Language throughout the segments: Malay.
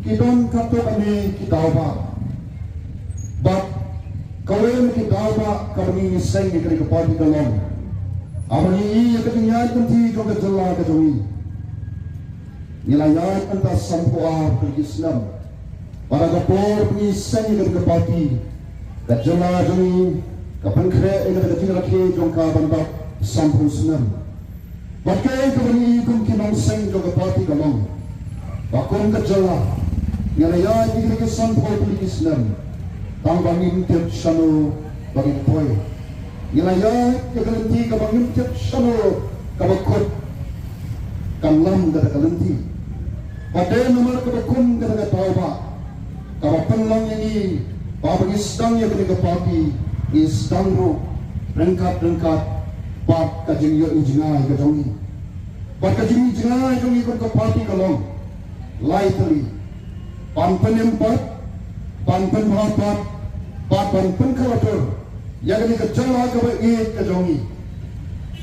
Kidon kato kami kitawa. But kawin kitawa kami nisay ni kani kapati kalong. Amang ii katingyan kanti kong kajala kajawi. Nilayat anta sampuah ke Islam. Para kapor nisay ni kani kapati kajala kajawi. Kapan kre ina kating rakhe jong kabanda sampu senam. Bakai kami kong kinong seng jong kapati kalong. Bakong kajala. Nilayat ni kani sampuah ke Islam. Tang bangin tiap shano bangin poi. Nilayat ke kalenti ka bangin tiap shano kabakot kamlam kata kalenti. Padai nomor kabakun kata tauba. Kabapenlang ini babang isdang ya kini kapati isdang ro rengkat pat kajing yo injingai kajongi. Pat kajing injingai jongi kon kapati kalong. Lightly panpen empat panpen hapat Papan pengkalatur yang ini kejala kaba iit kajongi.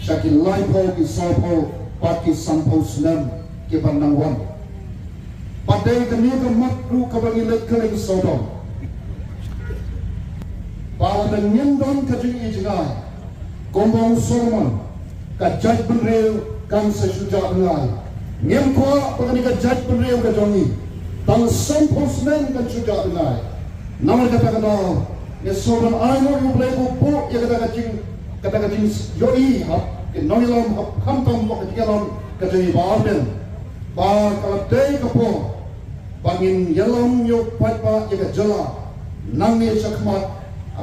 Syakil laipo ki sapo pati sampau senam ki pandangwan. Padai kami ke makru kaba ngilet keling sodom. Bawa dan nyendon kajing ijingai. Gombong sorman kajat benreu kan sesuja bengai. Nyem kuah pagani kajat benreu kajongi. Tang sampau senam kan suja bengai. Nama kata-kata ya seorang anak yang boleh bupuk ya kata-kata yoi hap nong ialam hap kamtam hap ialam kata ibadah bah kalau day kapo bangin ialam yo paidbah ya jala nang ni sakmat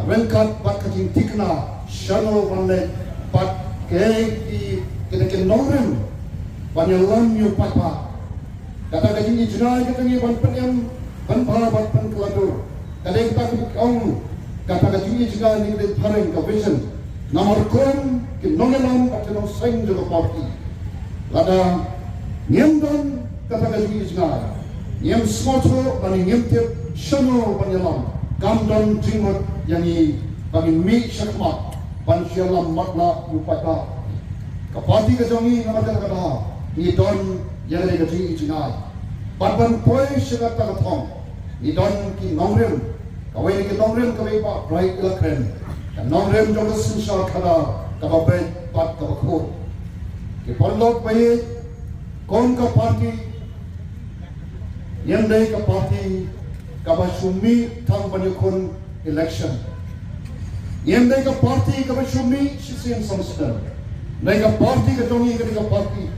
rengkat bat kajing tikna shano ranle bat ke di kena nongren ban ialam yo paidbah kata kajing ijnai kata ni ban penyam ban bat ban keladur kadang kita kong kata kajing juga ni kita pareng ke vision nomor kon ke nong ialam atau nong seng juga parti lada nyemdan kata kajing juga nyem smoto bani nyem tiap shano bani ialam gamdan jingmat yang ni bagi mi syakmat ban ialam matla upata kapati kajongi nama kata ni don yang ni kajing juga ban poi syarat takatong idon ki nongrem kawai ki nongrem kawai ba bright ilakren kan nongrem jong sinsal kada kaba beit pat kaba khot ki pallok beit kon ka parti yang dai ka parti kaba sumi thang banyukun election yang dai ka parti kaba sumi sisen samstan dai ka parti ka tongi ka parti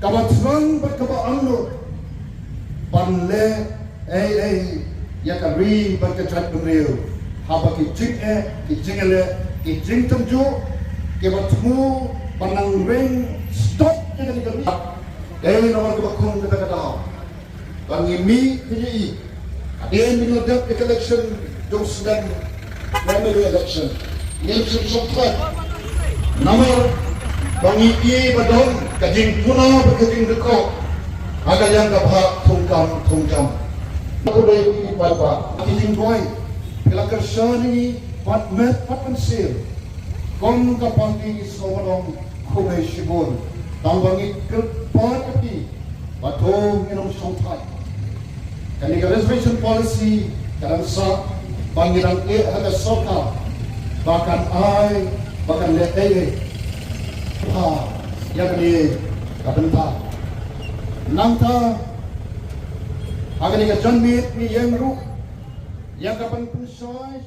kaba thrang bat kaba anlo panle ya kari berkecat beriu haba ki jingele ki jing temju ke bertemu panang ring stop jadi kami nomor kebakun kata bangi mi kini ada yang mengadap election jom sedang primary election election sokrat nomor bangi i badon kajing puna berkajing dekok agak yang kabah tungkam aku dah ini paidbah kajing boy kalau kerja ni pat pensir kon kapati isomadong kumai shibun tambangi kerpat api batong inong songtai kani reservation policy kadang sa pangirang ada soka bahkan lete yang ni kabenta nangta agak ni janmit ni yang ru yang kapan pun soy